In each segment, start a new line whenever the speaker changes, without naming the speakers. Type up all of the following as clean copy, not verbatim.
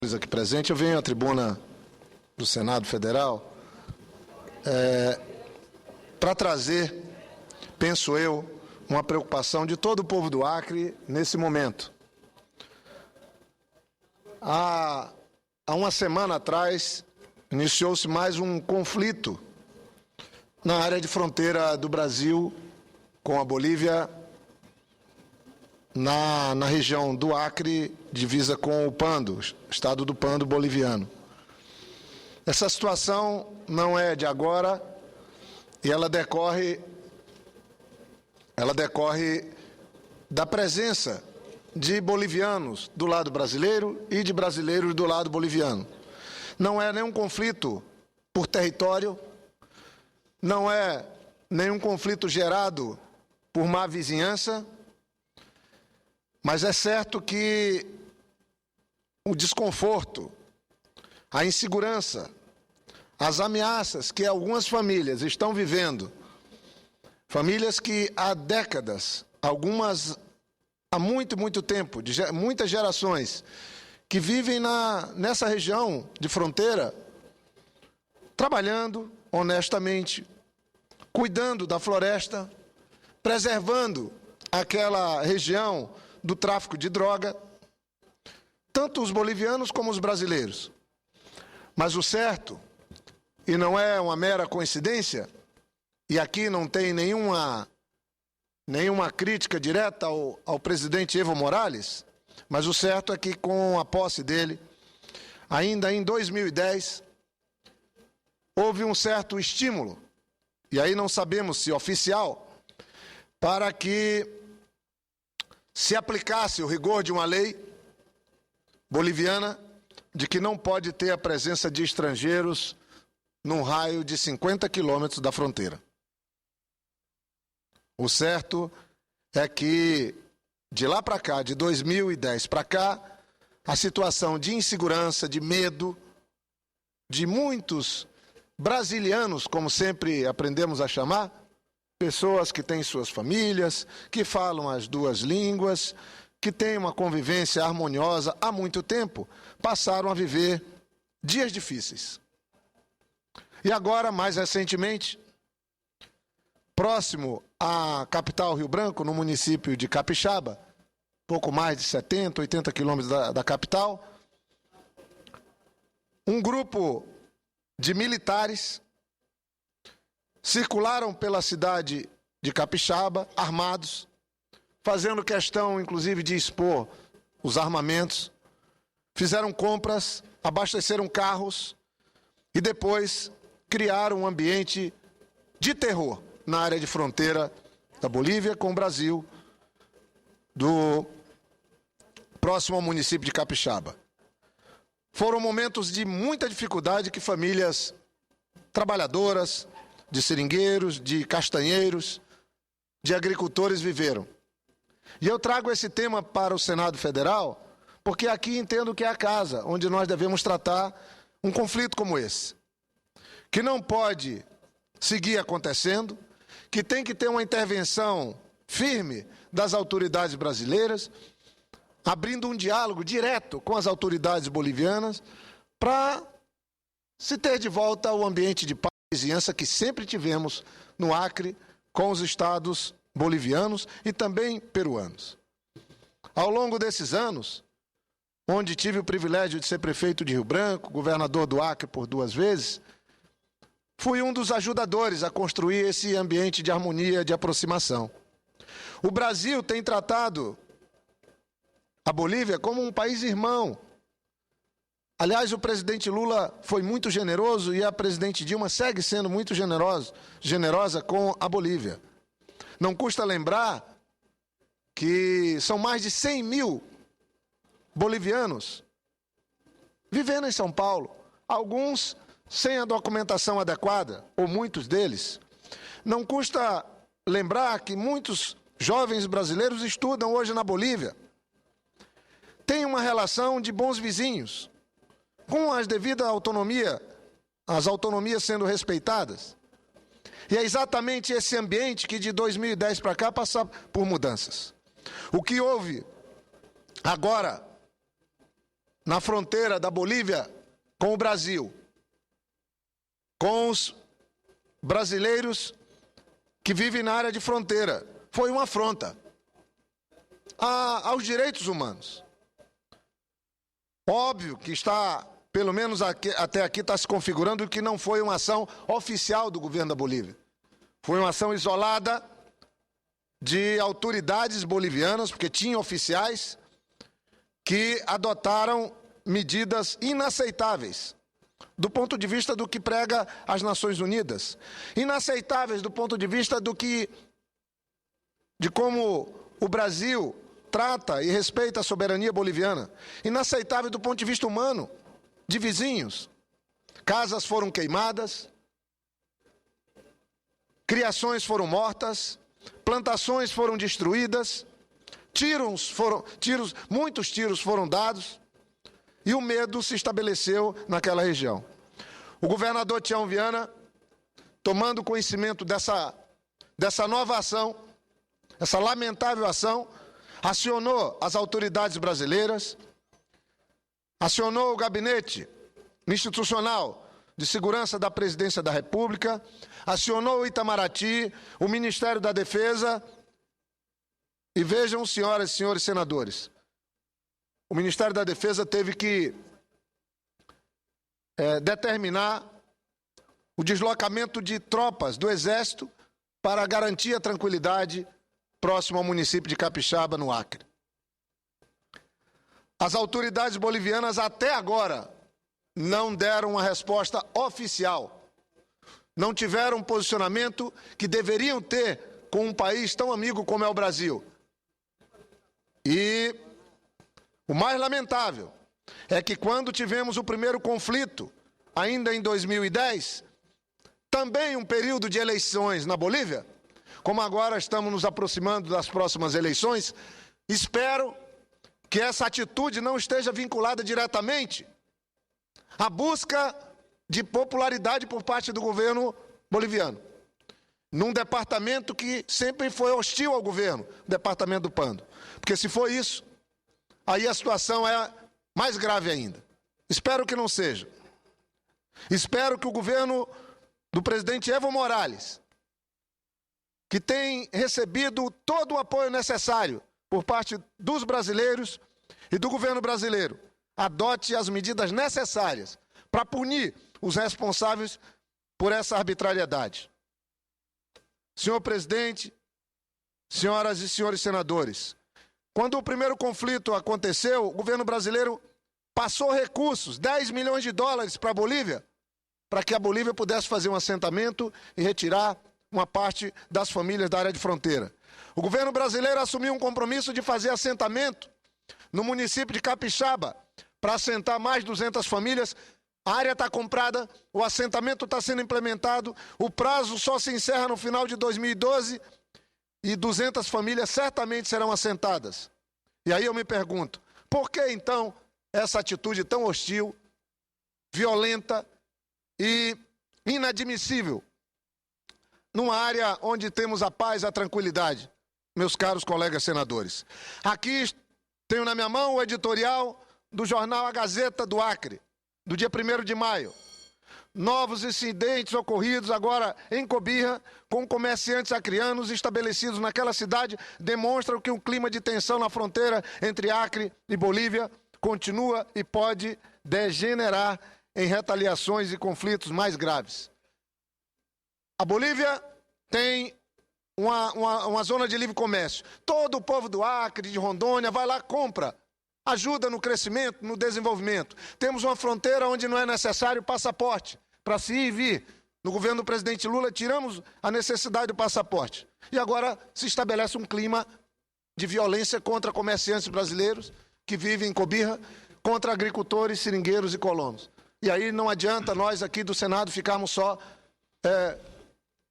Aqui presente, eu venho à tribuna do Senado Federal para trazer, penso eu, uma preocupação de todo o povo do Acre nesse momento. Há uma semana atrás, iniciou-se mais um conflito na área de fronteira do Brasil com a Bolívia, na região do Acre, divisa com o Pando, estado do Pando boliviano. Essa situação não é de agora e ela decorre da presença de bolivianos do lado brasileiro e de brasileiros do lado boliviano. Não é nenhum conflito por território, não é nenhum conflito gerado por má vizinhança, mas é certo que o desconforto, a insegurança, as ameaças que algumas famílias estão vivendo, famílias que há décadas, algumas há muito tempo, muitas gerações, que vivem nessa região de fronteira, trabalhando honestamente, cuidando da floresta, preservando aquela região do tráfico de droga, tanto os bolivianos como os brasileiros. Mas o certo, e não é uma mera coincidência, e aqui não tem nenhuma crítica direta ao presidente Evo Morales, mas o certo é que com a posse dele, ainda em 2010, houve um certo estímulo, e aí não sabemos se oficial, para que se aplicasse o rigor de uma lei boliviana de que não pode ter a presença de estrangeiros num raio de 50 quilômetros da fronteira. O certo é que, de lá para cá, de 2010 para cá, a situação de insegurança, de medo, de muitos brasilianos, como sempre aprendemos a chamar, pessoas que têm suas famílias, que falam as duas línguas, que têm uma convivência harmoniosa há muito tempo, passaram a viver dias difíceis. E agora, mais recentemente, próximo à capital Rio Branco, no município de Capixaba, pouco mais de 70, 80 quilômetros da capital, um grupo de militares circularam pela cidade de Capixaba, armados, fazendo questão, inclusive, de expor os armamentos, fizeram compras, abasteceram carros e depois criaram um ambiente de terror na área de fronteira da Bolívia com o Brasil, do próximo ao município de Capixaba. Foram momentos de muita dificuldade que famílias trabalhadoras, de seringueiros, de castanheiros, de agricultores viveram. E eu trago esse tema para o Senado Federal, porque aqui entendo que é a casa onde nós devemos tratar um conflito como esse, que não pode seguir acontecendo, que tem que ter uma intervenção firme das autoridades brasileiras, abrindo um diálogo direto com as autoridades bolivianas, para se ter de volta o ambiente de paz e vizinhança que sempre tivemos no Acre, com os estados bolivianos e também peruanos. Ao longo desses anos, onde tive o privilégio de ser prefeito de Rio Branco, governador do Acre por 2 vezes, fui um dos ajudadores a construir esse ambiente de harmonia, de aproximação. O Brasil tem tratado a Bolívia como um país irmão. Aliás, o presidente Lula foi muito generoso e a presidente Dilma segue sendo muito generosa com a Bolívia. Não custa lembrar que são mais de 100 mil bolivianos vivendo em São Paulo, alguns sem a documentação adequada, ou muitos deles. Não custa lembrar que muitos jovens brasileiros estudam hoje na Bolívia. Tem uma relação de bons vizinhos, com a devida autonomia, as autonomias sendo respeitadas. E é exatamente esse ambiente que de 2010 para cá passa por mudanças. O que houve agora na fronteira da Bolívia com o Brasil, com os brasileiros que vivem na área de fronteira. Foi uma afronta aos direitos humanos. Óbvio que está, pelo menos até aqui, está se configurando que não foi uma ação oficial do governo da Bolívia. Foi uma ação isolada de autoridades bolivianas, porque tinha oficiais que adotaram medidas inaceitáveis do ponto de vista do que prega as Nações Unidas, inaceitáveis do ponto de vista de como o Brasil trata e respeita a soberania boliviana, inaceitável do ponto de vista humano, de vizinhos. Casas foram queimadas, criações foram mortas, plantações foram destruídas, muitos tiros foram dados e o medo se estabeleceu naquela região. O governador Tião Viana, tomando conhecimento dessa nova ação, essa lamentável ação, acionou as autoridades brasileiras, acionou o gabinete institucional de segurança da Presidência da República, acionou o Itamaraty, o Ministério da Defesa, e vejam, senhoras e senhores senadores, o Ministério da Defesa teve que determinar o deslocamento de tropas do Exército para garantir a tranquilidade próximo ao município de Capixaba, no Acre. As autoridades bolivianas até agora não deram uma resposta oficial, não tiveram um posicionamento que deveriam ter com um país tão amigo como é o Brasil. E o mais lamentável é que quando tivemos o primeiro conflito, ainda em 2010, também um período de eleições na Bolívia, como agora estamos nos aproximando das próximas eleições, espero que essa atitude não esteja vinculada diretamente à busca de popularidade por parte do governo boliviano, num departamento que sempre foi hostil ao governo, o departamento do Pando. Porque se for isso, aí a situação é mais grave ainda. Espero que não seja. Espero que o governo do presidente Evo Morales, que tem recebido todo o apoio necessário por parte dos brasileiros e do governo brasileiro, adote as medidas necessárias para punir os responsáveis por essa arbitrariedade. Senhor presidente, senhoras e senhores senadores, quando o primeiro conflito aconteceu, o governo brasileiro passou recursos, 10 milhões de dólares para a Bolívia, para que a Bolívia pudesse fazer um assentamento e retirar uma parte das famílias da área de fronteira. O governo brasileiro assumiu um compromisso de fazer assentamento no município de Capixaba, para assentar mais 200 famílias. A área está comprada, o assentamento está sendo implementado, o prazo só se encerra no final de 2012 e 200 famílias certamente serão assentadas. E aí eu me pergunto, por que então essa atitude tão hostil, violenta e inadmissível numa área onde temos a paz e a tranquilidade, meus caros colegas senadores? Aqui tenho na minha mão o editorial do jornal A Gazeta do Acre, do dia 1º de maio. Novos incidentes ocorridos agora em Cobija com comerciantes acreanos estabelecidos naquela cidade demonstram que o clima de tensão na fronteira entre Acre e Bolívia continua e pode degenerar em retaliações e conflitos mais graves. A Bolívia tem uma zona de livre comércio. Todo o povo do Acre, de Rondônia, vai lá, compra, ajuda no crescimento, no desenvolvimento. Temos uma fronteira onde não é necessário passaporte para se ir e vir. No governo do presidente Lula, tiramos a necessidade do passaporte. E agora se estabelece um clima de violência contra comerciantes brasileiros que vivem em Cobija, contra agricultores, seringueiros e colonos. E aí não adianta nós aqui do Senado ficarmos só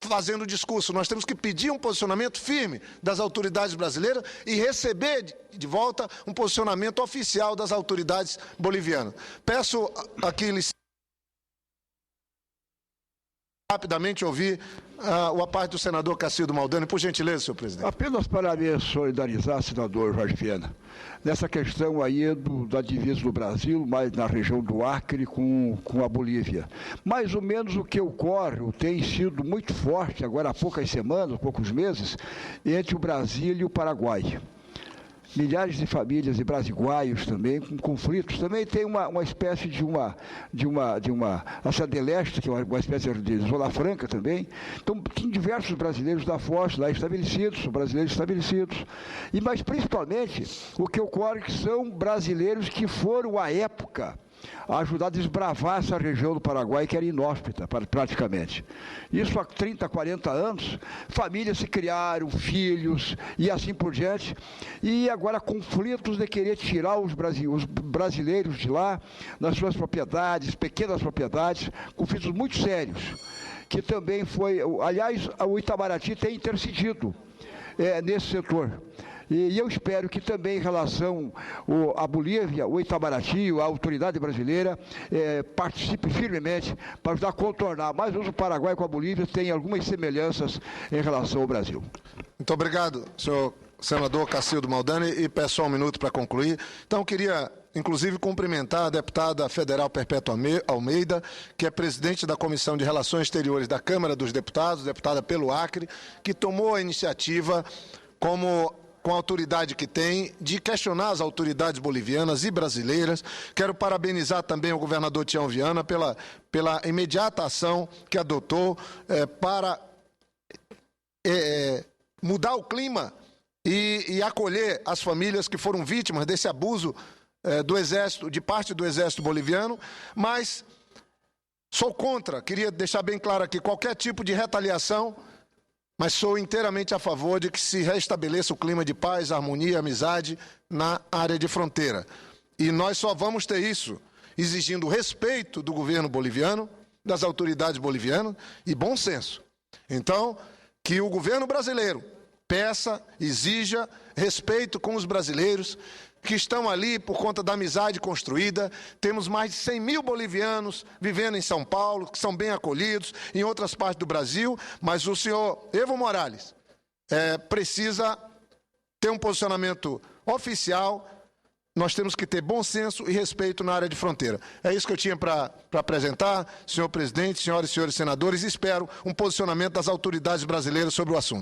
fazendo discurso. Nós temos que pedir um posicionamento firme das autoridades brasileiras e receber de volta um posicionamento oficial das autoridades bolivianas. Peço aqui licença. rapidamente ouvir a parte do senador Cacildo Maldani. Por gentileza, senhor presidente.
Apenas para me solidarizar, senador Jorge Viana, nessa questão aí da divisa do Brasil, mais na região do Acre com a Bolívia. Mais ou menos o que ocorre, tem sido muito forte agora há poucas semanas, poucos meses, entre o Brasil e o Paraguai. Milhares de famílias e brasiguaios também, com conflitos. Também tem uma espécie de uma Cidade Leste, que é uma espécie de Zona Franca também. Então, tem diversos brasileiros da Foz lá estabelecidos, brasileiros estabelecidos. Mas, principalmente, o que ocorre que são brasileiros que foram, à época, a ajudar a desbravar essa região do Paraguai que era inóspita, praticamente. Isso há 30, 40 anos, famílias se criaram, filhos e assim por diante, e agora conflitos de querer tirar os brasileiros de lá, nas suas propriedades, pequenas propriedades, conflitos muito sérios, que também foi, aliás, o Itamaraty tem intercedido nesse setor. E eu espero que também em relação à Bolívia, o Itamaraty, a autoridade brasileira, participe firmemente para ajudar a contornar. Mas o Paraguai com a Bolívia tem algumas semelhanças em relação ao Brasil.
Muito obrigado, senhor senador Cacildo Maldani, e peço só um minuto para concluir. Então, eu queria, inclusive, cumprimentar a deputada federal Perpétua Almeida, que é presidente da Comissão de Relações Exteriores da Câmara dos Deputados, deputada pelo Acre, que tomou a iniciativa com a autoridade que tem, de questionar as autoridades bolivianas e brasileiras. Quero parabenizar também o governador Tião Viana pela imediata ação que adotou para mudar o clima e acolher as famílias que foram vítimas desse abuso do Exército, de parte do Exército boliviano, mas sou contra, queria deixar bem claro aqui, qualquer tipo de retaliação, mas sou inteiramente a favor de que se restabeleça o clima de paz, harmonia, amizade na área de fronteira. E nós só vamos ter isso exigindo respeito do governo boliviano, das autoridades bolivianas e bom senso. Então, que o governo brasileiro peça, exija respeito com os brasileiros que estão ali por conta da amizade construída. Temos mais de 100 mil bolivianos vivendo em São Paulo, que são bem acolhidos, em outras partes do Brasil, mas o senhor Evo Morales precisa ter um posicionamento oficial. Nós temos que ter bom senso e respeito na área de fronteira. É isso que eu tinha para apresentar, senhor presidente, senhoras e senhores senadores, e espero um posicionamento das autoridades brasileiras sobre o assunto.